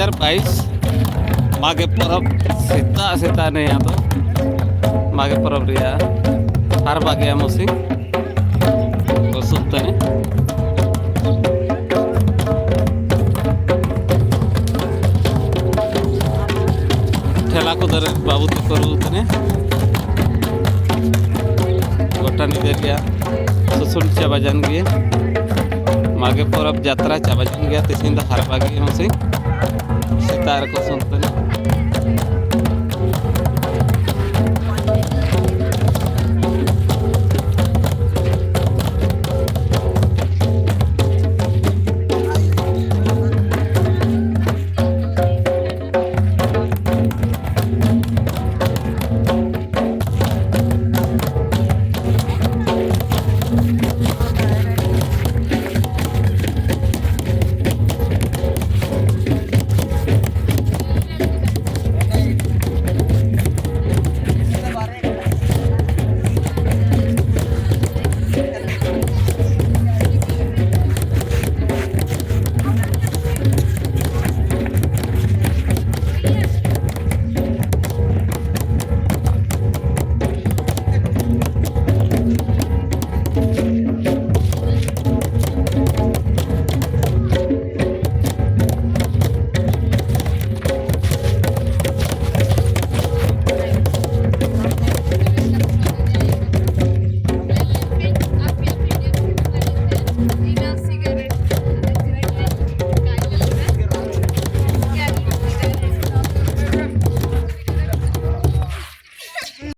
2022 मागे परब सीता सीता ने यहाँ तो मागे परब रिया हर बागे मोसी सुनते हैं ठेला को दर बाबू तो करूँ गोटा निजे गया सुसुन चाबाजान गए मागे परब यात्रा चाबाजान गया तीन हर बागे मोसी सीतार को सुनते हैं